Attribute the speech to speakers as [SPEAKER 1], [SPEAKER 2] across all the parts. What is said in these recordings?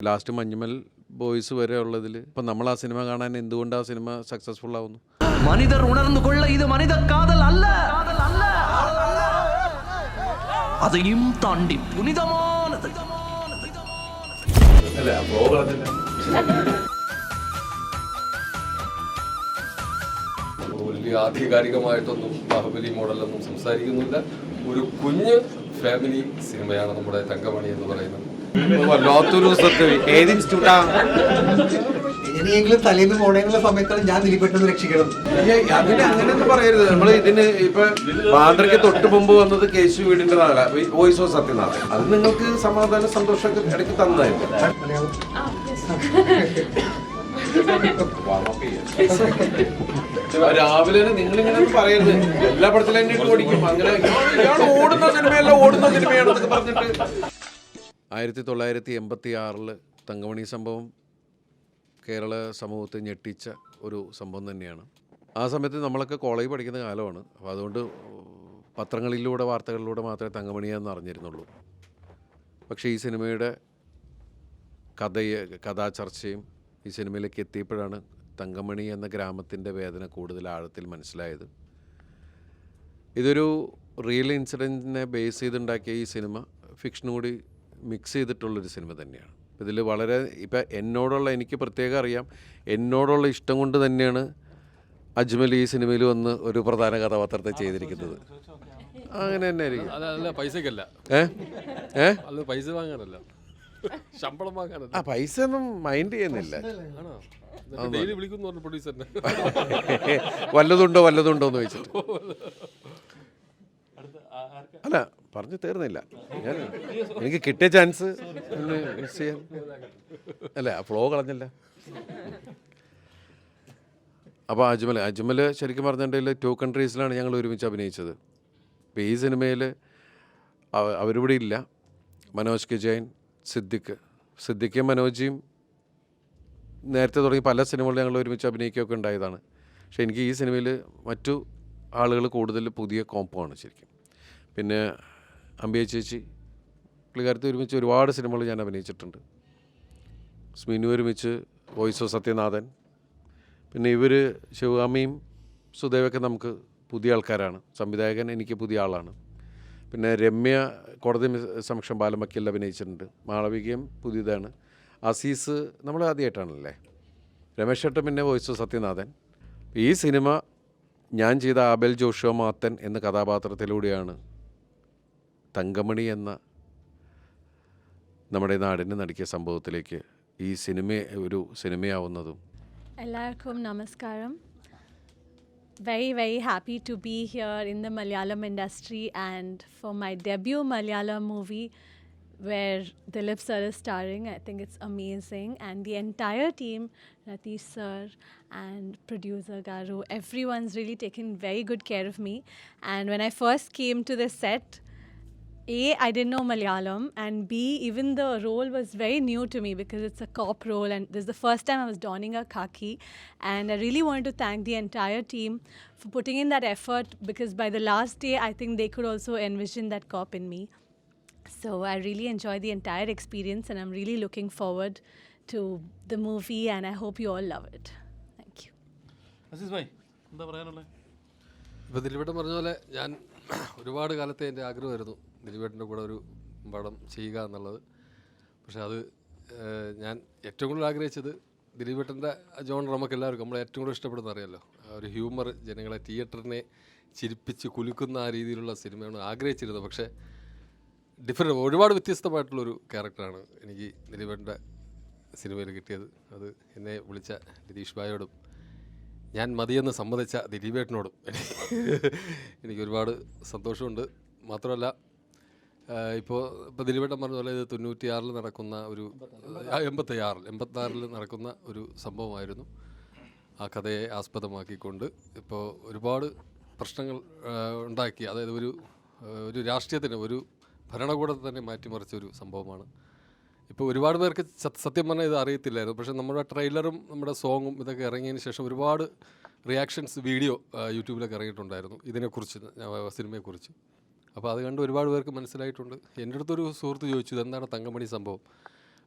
[SPEAKER 1] Last Manjummel boys വരെ ഉള്ളതിൽ ഇപ്പം നമ്മൾ ആ സിനിമ കാണാൻ എന്തുകൊണ്ട് ആ സിനിമ സക്സസ്ഫുൾ ആവുന്നു?
[SPEAKER 2] മനിതർ ഉണർന്നു കൊള്ള ഇത് മനിത കാതൽ അല്ല, അതെയും താണ്ടി പുനിതമാനത്.
[SPEAKER 3] വലിയ ആധികാരികമായിട്ടൊന്നും ബാഹുബലി മോഡലൊന്നും സംസാരിക്കുന്നില്ല. ഒരു കുഞ്ഞ് ഫാമിലി സിനിമയാണ് നമ്മുടെ തങ്കമണി എന്ന് പറയുന്നത്.
[SPEAKER 1] വല്ലാത്തൊരു ഏത് ഇൻസ്റ്റിറ്റ്യൂട്ടാ?
[SPEAKER 4] എങ്ങനെയെങ്കിലും തലേന്ന് പോണേന്നുള്ള സമയത്താണ് ഞാൻ ദിലീപേട്ടനെ രക്ഷിക്കണം.
[SPEAKER 1] അങ്ങനെയൊന്നും പറയരുത്. നമ്മൾ ഇതിന് ഇപ്പൊ ബാന്ദ്രയ്ക്ക് തൊട്ട് മുമ്പ് വന്നത് കേശു വീടിന്റെ നാളെ വോയിസ് ഓഫ് സത്യനാഥൻ. അത് നിങ്ങൾക്ക് സമാധാന സന്തോഷമൊക്കെ ഇടയ്ക്ക് തന്നതായിരുന്നു. രാവിലെ നിങ്ങളിങ്ങനെ പറയരുത്, എല്ലാ പടത്തിലും തന്നെ ഓടിക്കും. അങ്ങനെ ഓടുന്ന സിനിമയല്ല, ഓടുന്ന സിനിമയാണെന്നൊക്കെ പറഞ്ഞിട്ട് 1986 തങ്കമണി സംഭവം കേരള സമൂഹത്തെ ഞെട്ടിച്ച ഒരു സംഭവം തന്നെയാണ്. ആ സമയത്ത് നമ്മളൊക്കെ കോളേജ് പഠിക്കുന്ന കാലമാണ്. അപ്പോൾ അതുകൊണ്ട് പത്രങ്ങളിലൂടെ വാർത്തകളിലൂടെ മാത്രമേ തങ്കമണിയെന്ന് അറിഞ്ഞിരുന്നുള്ളൂ. പക്ഷേ ഈ സിനിമയുടെ കഥാചർച്ചയും ഈ സിനിമയിലേക്ക് എത്തിയപ്പോഴാണ് തങ്കമണി എന്ന ഗ്രാമത്തിൻ്റെ വേദന കൂടുതൽ ആഴത്തിൽ മനസ്സിലായത്. ഇതൊരു റിയൽ ഇൻസിഡൻറ്റിനെ ബേസ് ചെയ്തുണ്ടാക്കിയ ഈ സിനിമ ഫിക്ഷൻ കൂടി മിക്സ് ചെയ്തിട്ടുള്ളൊരു സിനിമ തന്നെയാണ്. ഇതിൽ വളരെ എനിക്ക് പ്രത്യേകം അറിയാം, എന്നോടുള്ള ഇഷ്ടം കൊണ്ട് തന്നെയാണ് അജ്മൽ ഈ സിനിമയിൽ വന്ന് ഒരു പ്രധാന കഥാപാത്രത്തെ ചെയ്തിരിക്കുന്നത്. അങ്ങനെ തന്നെ ആയിരിക്കും.
[SPEAKER 3] അല്ല, പൈസക്കല്ല, പൈസ വാങ്ങാനല്ല, ശമ്പളം വാങ്ങാനല്ല.
[SPEAKER 1] പൈസ ഒന്നും മൈൻഡ് ചെയ്യുന്നില്ല. വല്ലതുണ്ടോ എന്ന് ചോദിച്ചിട്ട് അല്ല, പറഞ്ഞു തീർന്നില്ല. എനിക്ക് കിട്ടിയ ചാൻസ് മിസ് ചെയ്യാൻ അല്ല, ഫ്ലോ കളഞ്ഞില്ല. അപ്പോൾ അജ്മൽ ശരിക്കും പറഞ്ഞിട്ടുണ്ടെങ്കിൽ 2 കൺട്രീസിലാണ് ഞങ്ങൾ ഒരുമിച്ച് അഭിനയിച്ചത്. അപ്പോൾ ഈ സിനിമയിൽ അവരിവിടെ ഇല്ല. മനോജ് കെ ജൈൻ, സിദ്ദിഖ് മനോജിയും നേരത്തെ തുടങ്ങി പല സിനിമകളും ഞങ്ങൾ ഒരുമിച്ച് അഭിനയിക്കുകയൊക്കെ ഉണ്ടായതാണ്. പക്ഷേ എനിക്ക് ഈ സിനിമയിൽ മറ്റു ആളുകൾ കൂടുതൽ പുതിയ കോംബോ ആണ് ശരിക്കും. പിന്നെ അമ്പിയ ചേച്ചി, പുള്ളിക്കാരത്തി ഒരുമിച്ച് ഒരുപാട് സിനിമകൾ ഞാൻ അഭിനയിച്ചിട്ടുണ്ട്. സ്മിനു ഒരുമിച്ച് വോയിസ് ഓഫ് സത്യനാഥൻ. പിന്നെ ഇവർ ശിവകാമിയും സുദേവൊക്കെ നമുക്ക് പുതിയ ആൾക്കാരാണ്. സംവിധായകൻ എനിക്ക് പുതിയ ആളാണ്. പിന്നെ രമ്യ കോടതി സമക്ഷം ബാലം വക്കീലിൽ അഭിനയിച്ചിട്ടുണ്ട്. മാളവികയും പുതിയതാണ്. അസീസ് നമ്മൾ ആദ്യമായിട്ടാണല്ലേ. രമേശ് ചേട്ടൻ പിന്നെ വോയിസ് ഓഫ് സത്യനാഥൻ. ഈ സിനിമ ഞാൻ ചെയ്ത ആബേൽ ജോഷുവ മാത്തൻ എന്ന കഥാപാത്രത്തിലൂടെയാണ് തങ്കമണി എന്ന നമ്മുടെ നാടിന് നടുക്കിയ സംഭവത്തിലേക്ക് ഈ ഒരു സിനിമയാവുന്നതും.
[SPEAKER 5] എല്ലാവർക്കും നമസ്കാരം. Very happy to be here in the Malayalam industry and for my debut Malayalam movie where Dilip sir is starring. I think it's amazing, and the entire team, Ratish sir and producer Garu, everyone's really taken very good care of me. And when I first came to the set, A, I didn't know Malayalam, and B, even the role was very new to me because it's a cop role and this is the first time I was donning a khaki, and I really wanted to thank the entire team for putting in that effort, because by the last day I think they could also envision that cop in me. So I really enjoyed the entire experience and I'm really looking forward to the movie and I hope you all love it. Thank you.
[SPEAKER 6] Azeez bhai, എന്താ പറയാനുള്ളത്?
[SPEAKER 3] ഇപ്പോൾ ദിലീപേട്ടൻ പറഞ്ഞ പോലെ ഞാൻ ഒരുപാട് കാലത്തെ എൻ്റെ ആഗ്രഹമായിരുന്നു ദിലീപേട്ടൻ്റെ കൂടെ ഒരു പടം ചെയ്യുക എന്നുള്ളത്. പക്ഷേ അത് ഞാൻ ഏറ്റവും കൂടുതൽ ആഗ്രഹിച്ചത് ദിലീപേട്ടൻ്റെ ജോണർ നമുക്ക് എല്ലാവർക്കും നമ്മൾ ഏറ്റവും കൂടുതൽ ഇഷ്ടപ്പെടുന്ന അറിയാമല്ലോ. ഒരു ഹ്യൂമർ, ജനങ്ങളെ തിയേറ്ററിനെ ചിരിപ്പിച്ച് കുലുക്കുന്ന ആ രീതിയിലുള്ള സിനിമയാണ് ആഗ്രഹിച്ചിരുന്നത്. പക്ഷേ ഒരുപാട് വ്യത്യസ്തമായിട്ടുള്ളൊരു ക്യാരക്ടറാണ് എനിക്ക് ദിലീപേട്ടൻ്റെ സിനിമയിൽ കിട്ടിയത്. അത് എന്നെ വിളിച്ച രതീഷ് ഭായോടും ഞാൻ മതിയെന്ന് സമ്മതിച്ച ദിലീപേട്ടനോടും എനിക്ക് ഒരുപാട് സന്തോഷമുണ്ട്. മാത്രമല്ല ഇപ്പോൾ ദിലീപേട്ടൻ പറഞ്ഞ പോലെ ഇത് 96 നടക്കുന്ന ഒരു 86 നടക്കുന്ന ഒരു സംഭവമായിരുന്നു. ആ കഥയെ ആസ്പദമാക്കിക്കൊണ്ട് ഇപ്പോൾ ഒരുപാട് പ്രശ്നങ്ങൾ ഉണ്ടാക്കി, അതായത് ഒരു രാഷ്ട്രീയത്തിന്, ഒരു ഭരണകൂടത്തെ തന്നെ മാറ്റിമറിച്ച ഒരു സംഭവമാണ്. ഇപ്പോൾ ഒരുപാട് പേർക്ക് സത്യം പറഞ്ഞാൽ ഇത് അറിയത്തില്ലായിരുന്നു. പക്ഷേ നമ്മുടെ ട്രെയിലറും നമ്മുടെ സോങ്ങും ഇതൊക്കെ ഇറങ്ങിയതിന് ശേഷം ഒരുപാട് റിയാക്ഷൻസ് വീഡിയോ യൂട്യൂബിലൊക്കെ ഇറങ്ങിയിട്ടുണ്ടായിരുന്നു ഇതിനെക്കുറിച്ച്, സിനിമയെക്കുറിച്ച്. അപ്പോൾ അത് കണ്ട് ഒരുപാട് പേർക്ക് മനസ്സിലായിട്ടുണ്ട്. എൻ്റെ അടുത്തൊരു സുഹൃത്ത് ചോദിച്ചു, ഇതെന്താണ് തങ്കമണി സംഭവം?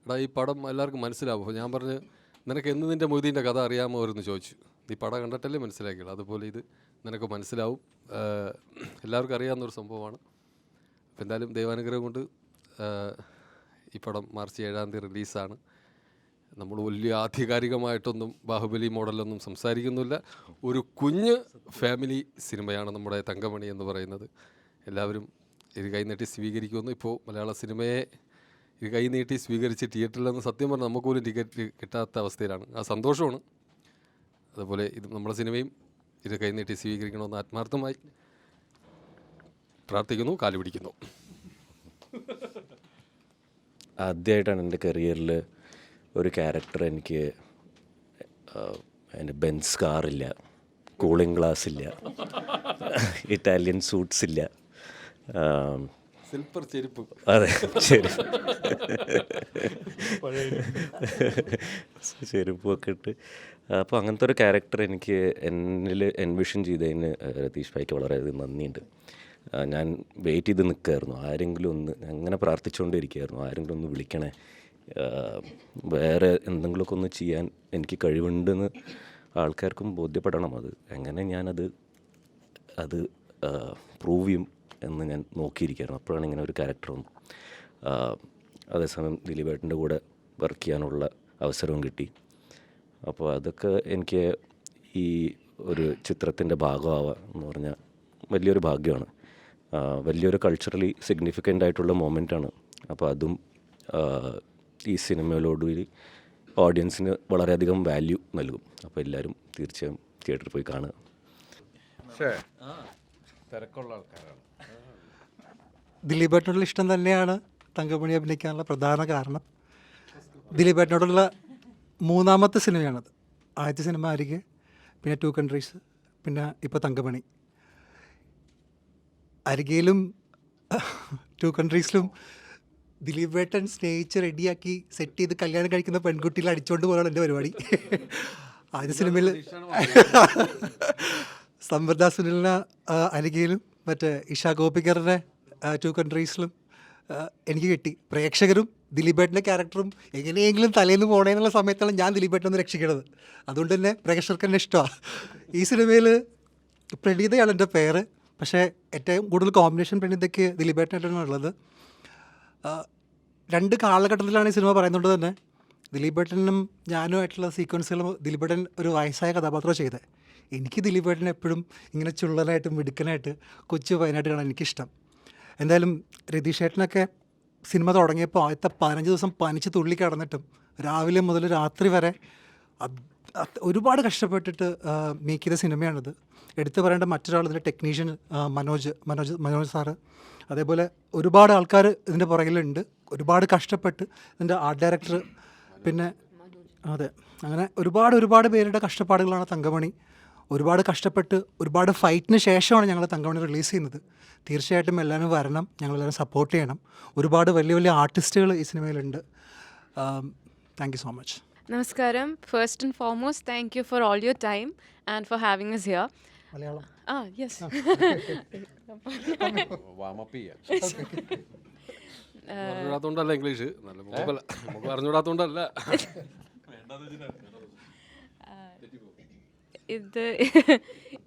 [SPEAKER 3] എടാ ഈ പടം എല്ലാവർക്കും മനസ്സിലാവും. അപ്പോൾ ഞാൻ പറഞ്ഞ് നിനക്ക് എന്ന് നിൻ്റെ മൊയ്തീൻ്റെ കഥ അറിയാമോ എന്ന് ചോദിച്ചു. നീ പടം കണ്ടിട്ടല്ലേ മനസ്സിലാക്കിയുള്ളൂ. അതുപോലെ ഇത് നിനക്ക് മനസ്സിലാവും. എല്ലാവർക്കും അറിയാവുന്നൊരു സംഭവമാണ്. അപ്പോൾ എന്തായാലും ദൈവാനുഗ്രഹം കൊണ്ട് ഈ പടം മാർച്ച് 7-ാം തീയതി റിലീസാണ്. നമ്മൾ വലിയ ആധികാരികമായിട്ടൊന്നും ബാഹുബലി മോഡലൊന്നും സംസാരിക്കുന്നില്ല. ഒരു കുഞ്ഞ് ഫാമിലി സിനിമയാണ് നമ്മുടെ തങ്കമണി എന്ന് പറയുന്നത്. എല്ലാവരും ഇത് കൈനീട്ടി സ്വീകരിക്കുമെന്ന്. ഇപ്പോൾ മലയാള സിനിമയെ ഇത് കൈനീട്ടി സ്വീകരിച്ച് തിയേറ്ററിലെന്ന് സത്യം പറഞ്ഞാൽ നമുക്ക് പോലും ടിക്കറ്റ് കിട്ടാത്ത അവസ്ഥയിലാണ്. ആ സന്തോഷമാണ്. അതുപോലെ ഇത് നമ്മുടെ സിനിമയും ഇത് കൈനീട്ടി സ്വീകരിക്കണമെന്ന് ആത്മാർത്ഥമായി പ്രാർത്ഥിക്കുന്നു, കാലുപിടിക്കുന്നു.
[SPEAKER 7] ആദ്യമായിട്ടാണ് എൻ്റെ കരിയറിൽ ഒരു ക്യാരക്ടർ എനിക്ക് എൻ്റെ ബെൻസ് കാറില്ല, കൂളിംഗ് ഗ്ലാസ് ഇല്ല, ഇറ്റാലിയൻ സൂട്ട്സ് ഇല്ല,
[SPEAKER 3] സിൽപ്പർ ചെരുപ്പ്.
[SPEAKER 7] അതെ ചെരുപ്പൊക്കെ ഇട്ട്. അപ്പോൾ അങ്ങനത്തെ ഒരു ക്യാരക്ടർ എനിക്ക് എന്നിൽ എൻവിഷൻ ചെയ്തതിന് രതീഷ് ഭായിക്ക് വളരെയധികം നന്ദിയുണ്ട്. ഞാൻ വെയിറ്റ് ചെയ്ത് നിൽക്കുമായിരുന്നു, ആരെങ്കിലും ഒന്ന്, അങ്ങനെ പ്രാർത്ഥിച്ചുകൊണ്ടിരിക്കുകയായിരുന്നു, ആരെങ്കിലും ഒന്ന് വിളിക്കണേ, വേറെ എന്തെങ്കിലുമൊക്കെ ഒന്ന് ചെയ്യാൻ എനിക്ക് കഴിവുണ്ടെന്ന് ആൾക്കാർക്കും ബോധ്യപ്പെടണം. അത് എങ്ങനെ ഞാനത് പ്രൂവ് ചെയ്യും എന്ന് ഞാൻ നോക്കിയിരിക്കുകയായിരുന്നു. അപ്പോഴാണ് ഇങ്ങനെ ഒരു ക്യാരക്ടർ വന്നു. അതേസമയം ദിലീപേട്ടൻ്റെ കൂടെ വർക്ക് ചെയ്യാനുള്ള അവസരവും കിട്ടി. അപ്പോൾ അതൊക്കെ എനിക്ക് ഈ ഒരു ചിത്രത്തിൻ്റെ ഭാഗമാവുക എന്ന് പറഞ്ഞാൽ വലിയൊരു ഭാഗ്യമാണ്. വലിയൊരു കൾച്ചറലി സിഗ്നിഫിക്കൻ്റ് ആയിട്ടുള്ള മൊമെൻ്റാണ്. അപ്പോൾ അതും ഈ സിനിമയിലോടുകൂടി ഓഡിയൻസിന് വളരെയധികം വാല്യൂ നൽകും. അപ്പോൾ എല്ലാവരും തീർച്ചയായും തിയേറ്ററിൽ പോയി കാണുക.
[SPEAKER 1] തിരക്കുള്ള ആൾക്കാരാണ്.
[SPEAKER 4] ദിലീപേട്ടനോടുള്ള ഇഷ്ടം തന്നെയാണ് തങ്കമണി അഭിനയിക്കാനുള്ള പ്രധാന കാരണം. ദിലീപേട്ടനോടുള്ള മൂന്നാമത്തെ സിനിമയാണത്. ആദ്യത്തെ സിനിമ അരികെ, പിന്നെ 2 കൺട്രീസ്, പിന്നെ ഇപ്പോൾ തങ്കമണി. അരികയിലും 2 കൺട്രീസിലും ദിലീപേട്ടൻ സ്നേഹിച്ച് റെഡിയാക്കി സെറ്റ് ചെയ്ത് കല്യാണം കഴിക്കുന്ന പെൺകുട്ടിയിൽ അടിച്ചുകൊണ്ട് പോകാനാണ് എൻ്റെ പരിപാടി. ആദ്യ സിനിമയിൽ സമ്പർദാ സുനിലിനെ അരികയിലും മറ്റേ ഇഷ ഗോപിക്കറിനെ 2 കൺട്രീസിലും എനിക്ക് കിട്ടി. പ്രേക്ഷകരും ദിലീപേട്ടൻ്റെ ക്യാരക്ടറും എങ്ങനെയെങ്കിലും തലേന്ന് പോകണമെന്നുള്ള സമയത്താണ് ഞാൻ ദിലീപേട്ടനൊന്ന് രക്ഷിക്കണത്. അതുകൊണ്ട് തന്നെ പ്രേക്ഷകർക്ക് തന്നെ ഇഷ്ടമാണ്. ഈ സിനിമയിൽ പ്രണീതയാണ് എൻ്റെ പേര്, പക്ഷേ ഏറ്റവും കൂടുതൽ കോമ്പിനേഷൻ പ്രണീതയ്ക്ക് ദിലീപേട്ടനായിട്ടാണ് ഉള്ളത്. 2 കാലഘട്ടത്തിലാണ് ഈ സിനിമ പറയുന്നത് തന്നെ. ദിലീപേട്ടനും ഞാനുമായിട്ടുള്ള സീക്വൻസുകൾ ദിലീപേട്ടൻ ഒരു വയസ്സായ കഥാപാത്രം ചെയ്തത്. എനിക്ക് ദിലീപേട്ടൻ എപ്പോഴും ഇങ്ങനെ ചുള്ളനായിട്ടും മിടുക്കനായിട്ട് കൊച്ചു പയ്യനായിട്ട് കാണാൻ എനിക്കിഷ്ടം. എന്തായാലും രതീഷ് ഏട്ടനൊക്കെ സിനിമ തുടങ്ങിയപ്പോൾ ആദ്യത്തെ 15 ദിവസം പനിച്ച് തുള്ളി കിടന്നിട്ടും രാവിലെ മുതൽ രാത്രി വരെ ഒരുപാട് കഷ്ടപ്പെട്ടിട്ട് മേക്ക് ചെയ്ത സിനിമയാണിത്. എടുത്തു പറയേണ്ട മറ്റൊരാൾ ഇതിൻ്റെ ടെക്നീഷ്യൻ മനോജ് സാറ്, അതേപോലെ ഒരുപാട് ആൾക്കാർ ഇതിൻ്റെ പുറകിലുണ്ട്. ഒരുപാട് കഷ്ടപ്പെട്ട് ഇതിൻ്റെ ആർട്ട് ഡയറക്ടർ, പിന്നെ അതെ, അങ്ങനെ ഒരുപാട് പേരുടെ കഷ്ടപ്പാടുകളാണ് തങ്കമണി. ഒരുപാട് കഷ്ടപ്പെട്ട് ഒരുപാട് ഫൈറ്റിന് ശേഷമാണ് ഞങ്ങൾ തങ്കമണി റിലീസ് ചെയ്യുന്നത്. തീർച്ചയായിട്ടും എല്ലാവരും വരണം, ഞങ്ങളെല്ലാവരും സപ്പോർട്ട് ചെയ്യണം. ഒരുപാട് വലിയ ആർട്ടിസ്റ്റുകൾ ഈ സിനിമയിലുണ്ട്. Thank you so much.
[SPEAKER 8] Namaskaram. First and foremost, thank you for all your time and for having us here.
[SPEAKER 4] Malayalam
[SPEAKER 8] Yes.
[SPEAKER 1] Warm up ചെയ്യാം.
[SPEAKER 3] അറിഞ്ഞൂടാത്തോണ്ടല്ല ഇംഗ്ലീഷ്, നല്ല നമുക്ക് അറിഞ്ഞൂടാത്തോണ്ടല്ല.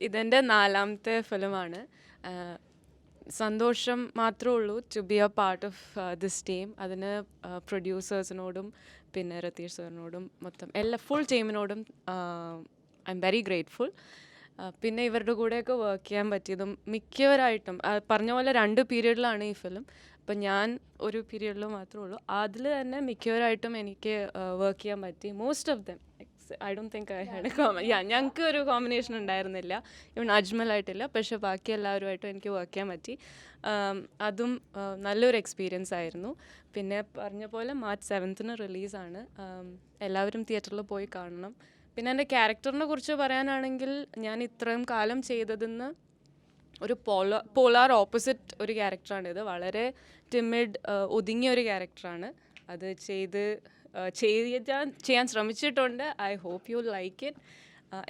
[SPEAKER 8] ഇതെൻ്റെ 4ാമത്തെ ഫിലിമാണ്. സന്തോഷം മാത്രമേ ഉള്ളൂ to be a part of this team. അതിന് പ്രൊഡ്യൂസേഴ്സിനോടും പിന്നെ രതീഷ് സാറിനോടും മൊത്തം ഫുൾ ടീമിനോടും ഐ എം വെരി ഗ്രേറ്റ്ഫുൾ. പിന്നെ ഇവരുടെ കൂടെയൊക്കെ വർക്ക് ചെയ്യാൻ പറ്റിയതും മിക്കവരായിട്ടും പറഞ്ഞ പോലെ 2 പീരീഡിലാണ് ഈ ഫിലിം. അപ്പം ഞാൻ ഒരു പീരീഡിൽ മാത്രമേ ഉള്ളൂ. അതിൽ തന്നെ മിക്കവരായിട്ടും എനിക്ക് വർക്ക് ചെയ്യാൻ പറ്റി. Most of them I don't think I had ഞങ്ങൾക്ക് ഒരു കോമ്പിനേഷൻ ഉണ്ടായിരുന്നില്ല, ഇവൺ അജ്മലായിട്ടില്ല, പക്ഷേ ബാക്കി എല്ലാവരുമായിട്ടും എനിക്ക് വർക്ക് ചെയ്യാൻ പറ്റി. അതും നല്ലൊരു എക്സ്പീരിയൻസ് ആയിരുന്നു. പിന്നെ പറഞ്ഞ പോലെ മാർച്ച് 7th റിലീസാണ്. എല്ലാവരും തിയേറ്ററിൽ പോയി കാണണം. പിന്നെ എൻ്റെ ക്യാരക്ടറിനെ കുറിച്ച് പറയാനാണെങ്കിൽ, ഞാൻ ഇത്രയും കാലം ചെയ്തതെന്ന് ഒരു പോളാർ ഓപ്പോസിറ്റ് ഒരു ക്യാരക്ടറാണിത്. വളരെ ടിമിഡ്, ഒതുങ്ങിയ ഒരു ക്യാരക്ടറാണ്. അത് ചെയ്യാൻ ശ്രമിച്ചിട്ടുണ്ട്. I hope you like it.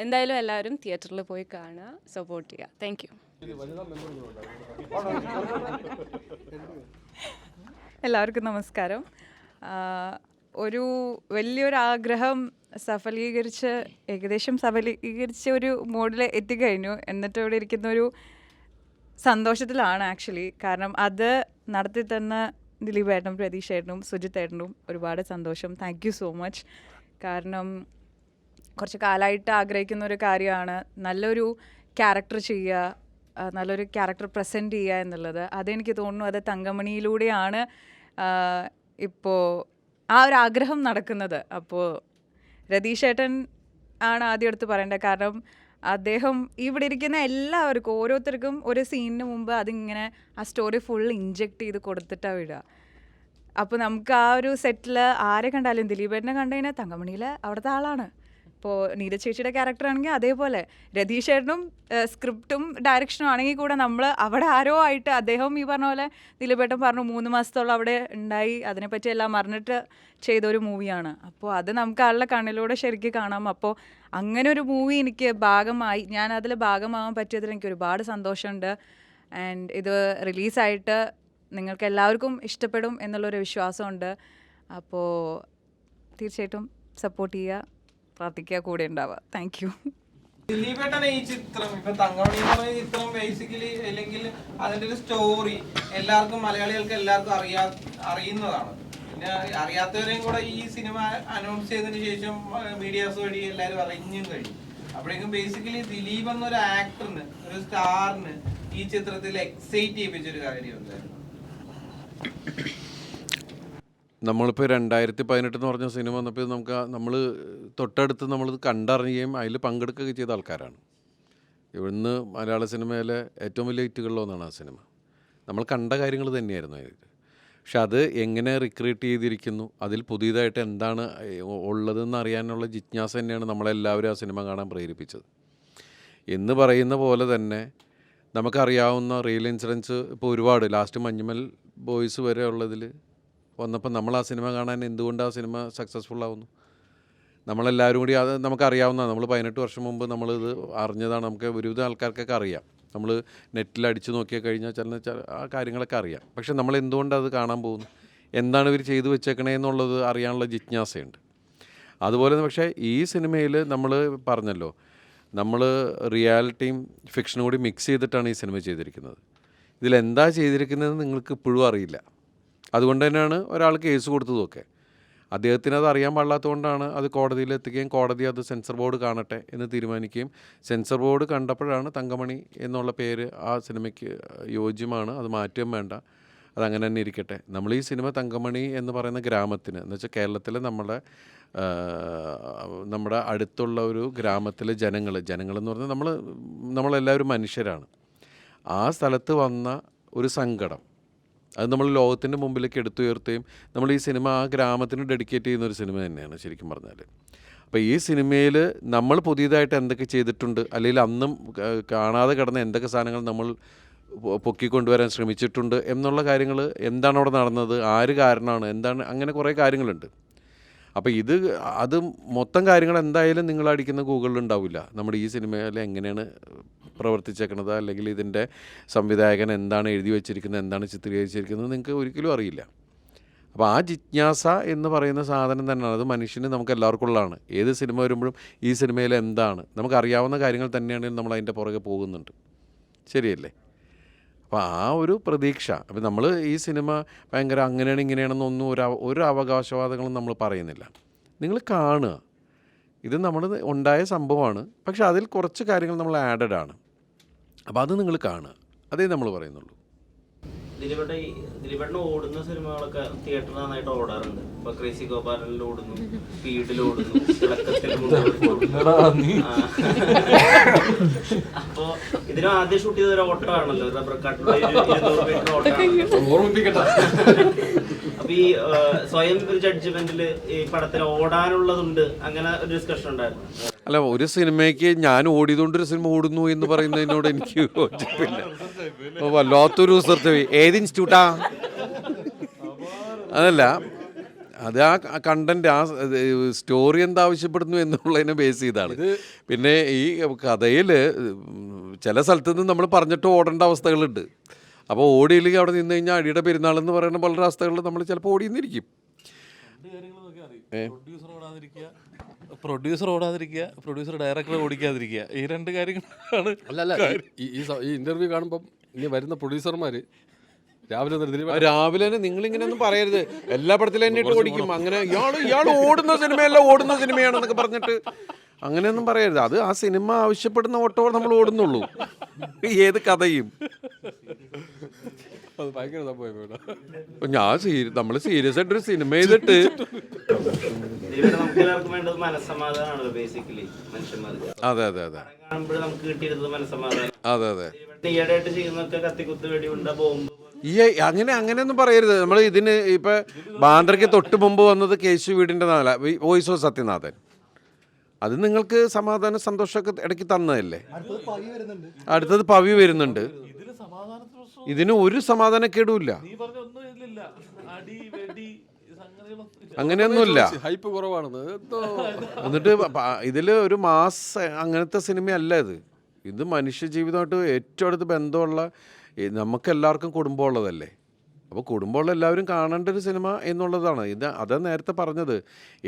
[SPEAKER 8] എന്തായാലും എല്ലാവരും തിയേറ്ററിൽ പോയി കാണുക, സപ്പോർട്ട് ചെയ്യുക. Thank you.
[SPEAKER 9] എല്ലാവർക്കും നമസ്കാരം. ഒരു വലിയൊരു ആഗ്രഹം ഏകദേശം സഫലീകരിച്ച ഒരു മോഡിൽ എത്തിക്കഴിഞ്ഞു. എന്നിട്ട് ഇവിടെ ഇരിക്കുന്ന ഒരു സന്തോഷത്തിലാണ് ആക്ച്വലി. കാരണം അത് നടത്തി തന്ന ദിലീപ് ഏട്ടനും പ്രതീഷ് ഏട്ടനും സുജിത്ത് ഏട്ടനും ഒരുപാട് സന്തോഷം. Thank you so much. കാരണം കുറച്ച് കാലമായിട്ട് ആഗ്രഹിക്കുന്ന ഒരു കാര്യമാണ് നല്ലൊരു ക്യാരക്ടർ ചെയ്യുക, നല്ലൊരു ക്യാരക്ടർ പ്രസൻറ്റ് ചെയ്യുക എന്നുള്ളത്. അതെനിക്ക് തോന്നുന്നു അത് തങ്കമണിയിലൂടെയാണ് ഇപ്പോൾ ആ ഒരു ആഗ്രഹം നടക്കുന്നത്. അപ്പോൾ രതീഷ് ഏട്ടൻ ആണ് ആദ്യം എടുത്ത് പറയേണ്ടത്. കാരണം അദ്ദേഹം ഇവിടെ ഇരിക്കുന്ന എല്ലാവർക്കും ഓരോരുത്തർക്കും ഒരു സീനിന് മുമ്പ് അതിങ്ങനെ ആ സ്റ്റോറി ഫുൾ ഇൻജെക്റ്റ് ചെയ്ത് കൊടുത്തിട്ടാണ് വിടുക. അപ്പോൾ നമുക്ക് ആ ഒരു സെറ്റിൽ ആരെ കണ്ടാലും ദിലീപേട്ടനെ കണ്ടു കഴിഞ്ഞാൽ തങ്കമണിയിലെ അവിടുത്തെ ആളാണ്. ഇപ്പോൾ നീരജ് ചേച്ചിയുടെ ക്യാരക്ടർ ആണെങ്കിൽ അതേപോലെ രതീഷ് ഏട്ടനും സ്ക്രിപ്റ്റും ഡയറക്ഷനും ആണെങ്കിൽ കൂടെ നമ്മൾ അവിടെ ആരോ ആയിട്ട് അദ്ദേഹം ഈ പറഞ്ഞ പോലെ ദിലീപേട്ടൻ പറഞ്ഞു 3 മാസത്തോളം അവിടെ ഉണ്ടായി അതിനെപ്പറ്റി എല്ലാം മറിഞ്ഞിട്ട് ചെയ്തൊരു മൂവിയാണ്. അപ്പോൾ അത് നമുക്ക് ആളുടെ കണ്ണിലൂടെ ശരിക്കും കാണാം. അപ്പോൾ അങ്ങനെ ഒരു മൂവി എനിക്ക് ഞാൻ അതിൽ ഭാഗമാകാൻ പറ്റിയതിൽ എനിക്ക് ഒരുപാട് സന്തോഷമുണ്ട്. ആൻഡ് ഇത് റിലീസായിട്ട് നിങ്ങൾക്ക് എല്ലാവർക്കും ഇഷ്ടപ്പെടും എന്നുള്ളൊരു വിശ്വാസമുണ്ട്. അപ്പോൾ തീർച്ചയായിട്ടും സപ്പോർട്ട് ചെയ്യുക, പ്രാർത്ഥിക്കുക, കൂടെ ഉണ്ടാവുക. Thank you.
[SPEAKER 10] ദിലീപേട്ടൻ ഈ ചിത്രം ഇപ്പൊ തങ്കമണി എന്ന് പറഞ്ഞ ചിത്രം ബേസിക്കലി അല്ലെങ്കിൽ അതിന്റെ ഒരു സ്റ്റോറി മലയാളികൾക്ക് എല്ലാവർക്കും അറിയുന്നതാണ്. പിന്നെ അറിയാത്തവരെയും കൂടെ ഈ സിനിമ അനൗൺസ് ചെയ്തതിനു ശേഷം മീഡിയാസ് വഴി എല്ലാവരും അറിഞ്ഞും കഴിയും. അപ്പോഴേക്കും ബേസിക്കലി ദിലീപ് എന്നൊരു ആക്ടറിന്, ഒരു സ്റ്റാറിന് ഈ ചിത്രത്തിൽ എക്സൈറ്റ് ചെയ്യിപ്പിച്ചൊരു കാര്യം എന്തായിരുന്നു?
[SPEAKER 1] നമ്മളിപ്പോൾ 2018 എന്ന് പറഞ്ഞ സിനിമ വന്നപ്പോൾ നമ്മൾ തൊട്ടടുത്ത് നമ്മൾ കണ്ടറിയുകയും അതിൽ പങ്കെടുക്കുകയൊക്കെ ചെയ്ത ആൾക്കാരാണ്. ഇവിടുന്ന് മലയാള സിനിമയിലെ ഏറ്റവും വലിയ ഹിറ്റുകളിലൊന്നാണ് ആ സിനിമ. നമ്മൾ കണ്ട കാര്യങ്ങൾ തന്നെയായിരുന്നു അതിൽ. പക്ഷെ അത് എങ്ങനെ റിക്രിയേറ്റ് ചെയ്തിരിക്കുന്നു, അതിൽ പുതിയതായിട്ട് എന്താണ് ഉള്ളതെന്ന് അറിയാനുള്ള ജിജ്ഞാസ തന്നെയാണ് നമ്മളെല്ലാവരും ആ സിനിമ കാണാൻ പ്രേരിപ്പിച്ചത്. എന്ന് പറയുന്ന പോലെ തന്നെ നമുക്കറിയാവുന്ന റിയൽ ഇൻസിഡൻസ് ഇപ്പോൾ ഒരുപാട് ലാസ്റ്റ് മഞ്ഞുമൽ ബോയ്സ് വരെ ഉള്ളതിൽ വന്നപ്പോൾ നമ്മൾ ആ സിനിമ കാണാൻ എന്തുകൊണ്ട് ആ സിനിമ സക്സസ്ഫുൾ ആവുന്നു, നമ്മളെല്ലാവരും കൂടി അത് നമുക്കറിയാവുന്നതാണ്. നമ്മൾ 18 വർഷം മുമ്പ് നമ്മളിത് അറിഞ്ഞതാണ്. നമുക്ക് ഒരുവിധം ആൾക്കാർക്കൊക്കെ അറിയാം. നമ്മൾ നെറ്റിൽ അടിച്ചു നോക്കിയാൽ കഴിഞ്ഞാൽ ആ കാര്യങ്ങളൊക്കെ അറിയാം. പക്ഷെ നമ്മൾ എന്തുകൊണ്ട് അത് കാണാൻ പോകുന്നു, എന്താണ് ഇവർ ചെയ്തു വെച്ചേക്കണേ എന്നുള്ളത് അറിയാനുള്ള ജിജ്ഞാസയുണ്ട്. അതുപോലെ പക്ഷേ ഈ സിനിമയിൽ നമ്മൾ പറഞ്ഞല്ലോ, നമ്മൾ റിയാലിറ്റിയും ഫിക്ഷനും കൂടി മിക്സ് ചെയ്തിട്ടാണ് ഈ സിനിമ ചെയ്തിരിക്കുന്നത്. ഇതിലെന്താ ചെയ്തിരിക്കുന്നത് നിങ്ങൾക്ക് ഇപ്പോഴും അറിയില്ല. അതുകൊണ്ട് തന്നെയാണ് ഒരാൾ കേസ് കൊടുത്തതൊക്കെ. അദ്ദേഹത്തിന് അത് അറിയാൻ പാടില്ലാത്തതുകൊണ്ടാണ് അത് കോടതിയിൽ എത്തുകയും കോടതി അത് സെൻസർ ബോർഡ് കാണട്ടെ എന്ന് തീരുമാനിക്കുകയും സെൻസർ ബോർഡ് കണ്ടപ്പോഴാണ് തങ്കമണി എന്നുള്ള പേര് ആ സിനിമയ്ക്ക് യോജ്യമാണ്, അത് മാറ്റുകയും വേണ്ട, അതങ്ങനെ തന്നെ ഇരിക്കട്ടെ. നമ്മൾ ഈ സിനിമ തങ്കമണി എന്ന് പറയുന്ന ഗ്രാമത്തിന് എന്ന് വെച്ചാൽ കേരളത്തിലെ നമ്മുടെ അടുത്തുള്ള ഒരു ഗ്രാമത്തിലെ ജനങ്ങളെന്ന് പറഞ്ഞാൽ നമ്മളെല്ലാവരും മനുഷ്യരാണ്. ആ സ്ഥലത്ത് വന്ന ഒരു സങ്കടം അത് നമ്മൾ ലോകത്തിൻ്റെ മുമ്പിലേക്ക് എടുത്തുയർത്തുകയും നമ്മൾ ഈ സിനിമ ആ ഗ്രാമത്തിന് ഡെഡിക്കേറ്റ് ചെയ്യുന്ന ഒരു സിനിമ തന്നെയാണ് ശരിക്കും പറഞ്ഞാൽ. അപ്പോൾ ഈ സിനിമയിൽ നമ്മൾ പുതിയതായിട്ട് എന്തൊക്കെ ചെയ്തിട്ടുണ്ട്, അല്ലെങ്കിൽ അന്നും കാണാതെ കിടന്ന എന്തൊക്കെ സാധനങ്ങൾ നമ്മൾ പൊക്കിക്കൊണ്ടുവരാൻ ശ്രമിച്ചിട്ടുണ്ട് എന്നുള്ള കാര്യങ്ങൾ, എന്താണ് അവിടെ നടന്നത്, ആര് കാരണമാണ്, എന്താണ്, അങ്ങനെ കുറേ കാര്യങ്ങളുണ്ട്. അപ്പോൾ അത് മൊത്തം കാര്യങ്ങൾ എന്തായാലും നിങ്ങൾ അടിക്കുന്ന ഗൂഗിളിൽ ഉണ്ടാവില്ല. നമ്മുടെ ഈ സിനിമയിൽ എങ്ങനെയാണ് പ്രവർത്തിച്ചേക്കണത്, അല്ലെങ്കിൽ ഇതിൻ്റെ സംവിധായകൻ എന്താണ് എഴുതി വെച്ചിരിക്കുന്നത്, എന്താണ് ചിത്രീകരിച്ചിരിക്കുന്നത് നിങ്ങൾക്ക് ഒരിക്കലും അറിയില്ല. അപ്പോൾ ആ ജിജ്ഞാസ എന്ന് പറയുന്ന സാധനം തന്നെയാണ്, അത് മനുഷ്യന് നമുക്ക് എല്ലാവർക്കും ഉള്ളതാണ്. ഏത് സിനിമ വരുമ്പോഴും ഈ സിനിമയിൽ എന്താണ് നമുക്കറിയാവുന്ന കാര്യങ്ങൾ തന്നെയാണെങ്കിൽ നമ്മൾ അതിൻ്റെ പുറകെ പോകുന്നുണ്ട്. ശരിയല്ലേ? അപ്പോൾ ആ ഒരു പ്രതീക്ഷ. അപ്പോൾ നമ്മൾ ഈ സിനിമ ഭയങ്കര അങ്ങനെയാണ് ഇങ്ങനെയാണെന്നൊന്നും ഒരു അവകാശവാദങ്ങളും നമ്മൾ പറയുന്നില്ല. നിങ്ങൾ കാണുക, ഇത് നമ്മൾ ഉണ്ടായ സംഭവമാണ്. പക്ഷെ അതിൽ കുറച്ച് കാര്യങ്ങൾ നമ്മൾ ആഡഡ് ആണ്. അപ്പോൾ അത് നിങ്ങൾ കാണുക, അതേ നമ്മൾ പറയുന്നുള്ളൂ.
[SPEAKER 11] ദിലീപേട്ടൻ ഓടുന്ന സിനിമകളൊക്കെ തിയേറ്ററിൽ നന്നായിട്ട് ഓടാറുണ്ട്. ഇപ്പൊ ക്രേസി ഗോപാലനിൽ ഓടുന്നു, സ്പീഡിൽ ഓടുന്നു, തിളക്കത്തിൽ അപ്പൊ ഇതിന് ആദ്യം ഷൂട്ട് ചെയ്ത ഒരു ഓട്ടമാണല്ലോ, റബ്ബർ കാട്ടിലുള്ള 200 മീറ്റർ ഓട്ടമാണ്. അപ്പൊ ഈ സ്വയം ഒരു ജഡ്ജ്മെന്റില് ഈ പടത്തിന് ഓടാനുള്ളതുണ്ട്, അങ്ങനെ ഒരു ഡിസ്കഷൻ ഉണ്ടായിരുന്നു.
[SPEAKER 1] അല്ല, ഒരു സിനിമയ്ക്ക് ഞാൻ ഓടിയതുകൊണ്ടൊരു സിനിമ ഓടുന്നു എന്ന് പറയുന്നതിനോട് എനിക്ക് യോജിപ്പില്ല. വല്ലാത്തൊരു റിസർച്ച്. ഏത് ഇൻസ്റ്റിറ്റ്യൂട്ടാ? അതല്ല, അത് ആ കണ്ടന്റ്, ആ സ്റ്റോറി എന്താവശ്യപ്പെടുന്നു എന്നുള്ളതിനെ ബേസ് ചെയ്താണ്. പിന്നെ ഈ കഥയിൽ ചില സ്ഥലത്ത് നിന്ന് നമ്മൾ പറഞ്ഞിട്ട് ഓടേണ്ട അവസ്ഥകളുണ്ട്. അപ്പോൾ ഓടിയില്ലെങ്കിൽ അവിടെ നിന്ന് കഴിഞ്ഞാൽ അടിയുടെ പെരുന്നാളെന്ന് പറയുന്ന പല അവസ്ഥകളിൽ നമ്മൾ ചിലപ്പോൾ ഓടിയെന്നിരിക്കും.
[SPEAKER 6] പ്രൊഡ്യൂസർ ഓടാതിരിക്കുക, പ്രൊഡ്യൂസർ ഡയറക്ടറെ ഓടിക്കാതിരിക്കുക, ഈ 2 കാര്യങ്ങളാണ്.
[SPEAKER 3] അല്ലല്ല, ഈ ഇന്റർവ്യൂ കാണുമ്പം ഇനി വരുന്ന പ്രൊഡ്യൂസർമാർ രാവിലെ
[SPEAKER 1] രാവിലെ തന്നെ നിങ്ങളിങ്ങനെയൊന്നും പറയരുത്. എല്ലാ പടത്തിലും തന്നെ ഇട്ട് ഓടിക്കും. അങ്ങനെ ഇയാൾ ഓടുന്ന സിനിമയല്ല, ഓടുന്ന സിനിമയാണെന്നൊക്കെ പറഞ്ഞിട്ട് അങ്ങനെയൊന്നും പറയരുത്. അത് ആ സിനിമ ആവശ്യപ്പെടുന്ന ഓട്ടോ നമ്മൾ ഓടുന്നുള്ളൂ. ഏത് കഥയും
[SPEAKER 3] അത് ഭയങ്കര സംഭവം.
[SPEAKER 1] നമ്മൾ സീരിയസ് ആയിട്ടൊരു സിനിമ ചെയ്തിട്ട്
[SPEAKER 11] നമുക്ക് എല്ലാവർക്കും വേണ്ടത് മനസ്സമാധാനമാണല്ലോ ബേസിക്കലി മനുഷ്യന്മാർക്ക്.
[SPEAKER 1] അതെ അതെ അതെ
[SPEAKER 11] കാണുമ്പോൾ നമുക്ക് കിട്ടിയിരുന്നത് മനസ്സമാധാനം.
[SPEAKER 1] അതെ അതെ
[SPEAKER 11] ഈയിടെയായിട്ട് ചെയ്യുന്നൊക്കെ കത്തിക്കുത്ത് വെടിയുണ്ട ബോംബ്
[SPEAKER 1] അങ്ങനെയൊന്നും പറയരുത്. നമ്മൾ ഇതിന് ഇപ്പൊ ബാന്ദ്രയ്ക്ക് തൊട്ട് മുമ്പ് വന്നത് കേശു വീടിന്റെ വോയിസ് ഓഫ് സത്യനാഥൻ. അത് നിങ്ങൾക്ക് സമാധാനം സന്തോഷമൊക്കെ ഇടയ്ക്ക് തന്നതല്ലേ. അടുത്തത് പവി വരുന്നുണ്ട്. ഇതിന് ഒരു സമാധാനക്കേടുമില്ല, അങ്ങനെയൊന്നുമില്ല.
[SPEAKER 3] ഹൈപ്പ് കുറവാണെന്ന്
[SPEAKER 1] എന്നിട്ട് ഇതില് ഒരു മാസ് അങ്ങനത്തെ സിനിമയല്ല ഇത്. ഇത് മനുഷ്യ ജീവിതമായിട്ട് ഏറ്റവും അടുത്ത് ബന്ധമുള്ള, നമുക്കെല്ലാവർക്കും കുടുംബമുള്ളതല്ലേ. അപ്പോൾ കുടുംബമുള്ള എല്ലാവരും കാണേണ്ട ഒരു സിനിമ എന്നുള്ളതാണ് ഇത്. അതാ നേരത്തെ പറഞ്ഞത്,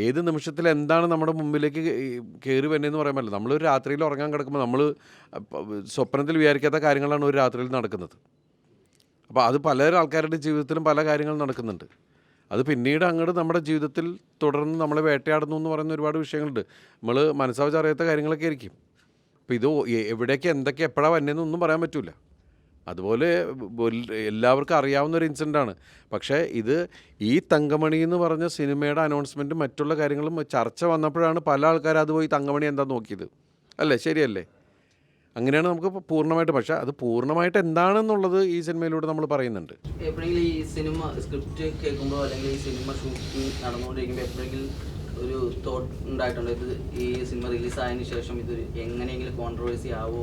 [SPEAKER 1] ഏത് നിമിഷത്തിൽ എന്താണ് നമ്മുടെ മുമ്പിലേക്ക് കയറി വരുന്നതെന്ന് പറയാൻ പറ്റില്ല. നമ്മളൊരു രാത്രിയിൽ ഉറങ്ങാൻ കിടക്കുമ്പോൾ നമ്മൾ സ്വപ്നത്തിൽ വിചാരിക്കാത്ത കാര്യങ്ങളാണ് ഒരു രാത്രിയിൽ നടക്കുന്നത്. അപ്പോൾ അത് പല ആൾക്കാരുടെ ജീവിതത്തിലും പല കാര്യങ്ങളും നടക്കുന്നുണ്ട്. അത് പിന്നീട് അങ്ങോട്ട് നമ്മുടെ ജീവിതത്തിൽ തുടർന്ന് നമ്മളെ വേട്ടയാടുന്നു എന്ന് പറയുന്ന ഒരുപാട് വിഷയങ്ങളുണ്ട്. നമ്മൾ മനസ്സാവച്ചറിയാത്ത കാര്യങ്ങളൊക്കെ ആയിരിക്കും. അപ്പോൾ ഇത് എവിടേക്ക് എന്തൊക്കെ എപ്പോഴാണ് വന്നതെന്നൊന്നും പറയാൻ പറ്റില്ല. അതുപോലെ എല്ലാവർക്കും അറിയാവുന്നൊരു ഇൻസിഡൻ്റാണ്. പക്ഷേ ഇത് ഈ തങ്കമണി എന്ന് പറഞ്ഞ സിനിമയുടെ അനൗൺസ്മെൻറ്റും മറ്റുള്ള കാര്യങ്ങളും ചർച്ച വന്നപ്പോഴാണ് പല ആൾക്കാരും അത് പോയി തങ്കമണി എന്താ നോക്കിയത്. അല്ലേ, ശരിയല്ലേ? അങ്ങനെയാണ് നമുക്ക് പൂർണ്ണമായിട്ട്. പക്ഷേ അത് പൂർണ്ണമായിട്ട് എന്താണെന്നുള്ളത് ഈ സിനിമയിലൂടെ നമ്മൾ പറയുന്നുണ്ട്.
[SPEAKER 11] എപ്പോഴെങ്കിലും ഈ സിനിമ സ്ക്രിപ്റ്റ് കേൾക്കുമ്പോൾ അല്ലെങ്കിൽ ഈ സിനിമ ഷൂട്ടിംഗ് നടന്നുകൊണ്ടിരിക്കുമ്പോൾ എപ്പോഴെങ്കിലും ഒരു തോട്ട് ഉണ്ടായിട്ടുണ്ടോ, ഇത് ഈ സിനിമ റിലീസായതിനു ശേഷം ഇത് എങ്ങനെയെങ്കിലും കോൺട്രവേഴ്സി ആവോ,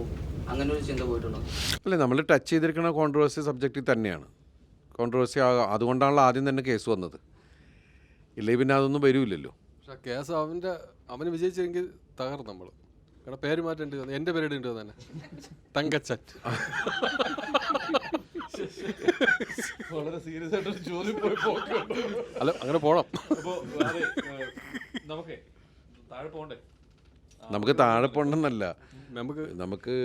[SPEAKER 11] അങ്ങനെ ഒരു ചിന്ത പോയിട്ടുണ്ടോ?
[SPEAKER 1] അല്ലേ, നമ്മൾ ടച്ച് ചെയ്തിരിക്കുന്ന കോൺട്രവേഴ്സി സബ്ജക്റ്റിൽ തന്നെയാണ്. കോൺട്രവേഴ്സി അതുകൊണ്ടാണല്ലോ ആദ്യം തന്നെ കേസ് വന്നത്. ഇല്ലെങ്കിൽ പിന്നെ അതൊന്നും വരില്ലല്ലോ.
[SPEAKER 3] പക്ഷെ കേസ് അവന് വിജയിച്ചെങ്കിൽ തകർന്നു നമ്മൾ. കാരണം പേര് മാറ്റേണ്ടി വന്നു. എൻ്റെ പേരിടേണ്ടി തന്നെ തങ്കച്ചൻ.
[SPEAKER 6] വളരെ സീരിയസ് ആയിട്ടൊരു ചോദ്യം പോയി.
[SPEAKER 3] അല്ല, അങ്ങനെ പോണം.
[SPEAKER 6] അപ്പോൾ നമുക്ക് താഴെ പോകണ്ടേ?
[SPEAKER 1] നമുക്ക് താഴെ പോകണമെന്നല്ല, നമുക്ക്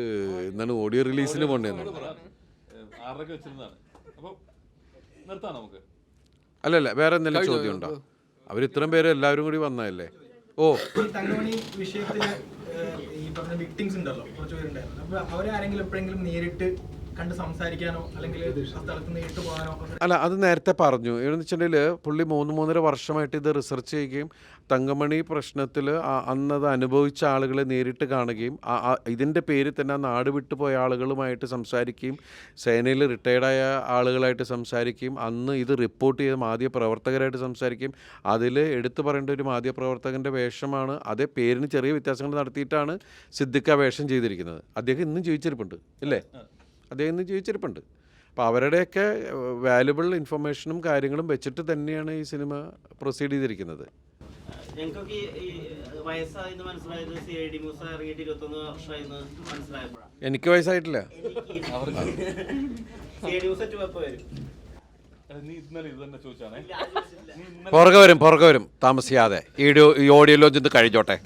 [SPEAKER 1] എന്താണ് ഓഡിയോ റിലീസിന് പോകേണ്ടതെന്നാണ്.
[SPEAKER 6] 6:30 വെച്ചിരുന്നതാണ്. അപ്പോൾ നിർത്താം നമുക്ക്.
[SPEAKER 1] അല്ലല്ല, വേറെ എന്തെങ്കിലും ചോദ്യം ഉണ്ടോ? അവരിത്രയും പേര് എല്ലാവരും കൂടി വന്നതല്ലേ.
[SPEAKER 10] തങ്കമണി വിഷയത്തില് ഈ പറഞ്ഞ വിക്ടിംസ് ഉണ്ടല്ലോ, കുറച്ച് പേരുണ്ടായിരുന്നു. അപ്പൊ അവരെ ആരെങ്കിലും എപ്പോഴെങ്കിലും നേരിട്ട് കണ്ട് സംസാരിക്കാനോ അല്ലെങ്കിൽ സ്ഥലത്ത് നേരിട്ട് പോകാനോ?
[SPEAKER 1] അല്ല, അത് നേരത്തെ പറഞ്ഞു. എന്നു വെച്ചിട്ടുണ്ടെങ്കിൽ പുള്ളി 3-3.5 വർഷമായിട്ട് ഇത് റിസർച്ച് ചെയ്യുകയും തങ്കമണി പ്രശ്നത്തിൽ അന്നത് അനുഭവിച്ച ആളുകളെ നേരിട്ട് കാണുകയും ഇതിൻ്റെ പേരിൽ തന്നെ ആ നാട് വിട്ടുപോയ ആളുകളുമായിട്ട് സംസാരിക്കുകയും സേനയിൽ റിട്ടയർഡായ ആളുകളായിട്ട് സംസാരിക്കുകയും അന്ന് ഇത് റിപ്പോർട്ട് ചെയ്ത മാധ്യമപ്രവർത്തകരായിട്ട് സംസാരിക്കുകയും അതിൽ എടുത്തു പറയേണ്ട ഒരു മാധ്യമപ്രവർത്തകൻ്റെ വേഷമാണ്. അതേ പേരിന് ചെറിയ വ്യത്യാസങ്ങൾ നടത്തിയിട്ടാണ് സിദ്ദിഖ് വേഷം ചെയ്തിരിക്കുന്നത്. അദ്ദേഹം ഇന്നും ജീവിച്ചിരിപ്പുണ്ട് ഇല്ലേ? അദ്ദേഹം ഇന്ന് ജീവിച്ചിരിപ്പുണ്ട്. അപ്പോൾ അവരുടെയൊക്കെ വാല്യുബിൾ ഇൻഫർമേഷനും കാര്യങ്ങളും വെച്ചിട്ട് തന്നെയാണ് ഈ സിനിമ പ്രൊസീഡ് ചെയ്തിരിക്കുന്നത്.
[SPEAKER 11] ഞങ്ങൾക്കൊക്കെ ഈ വയസ്സായെന്ന് മനസ്സിലായത് CID മൂസ ഇറങ്ങിയിട്ട് 21 വർഷമായെന്ന് മനസ്സിലായപ്പോഴാണ്.
[SPEAKER 1] എനിക്ക് വയസ്സായിട്ടില്ല.
[SPEAKER 11] CID മൂസ 2 എപ്പോൾ വരും?
[SPEAKER 6] നീ ഇന്നലെ ഇത് തന്നെ ചോദിച്ചാണേ.
[SPEAKER 1] പുറകെ വരും താമസിയാതെ. ഈ ഓഡിയോ ലോഞ്ച് ഇത് കഴിഞ്ഞോട്ടെ.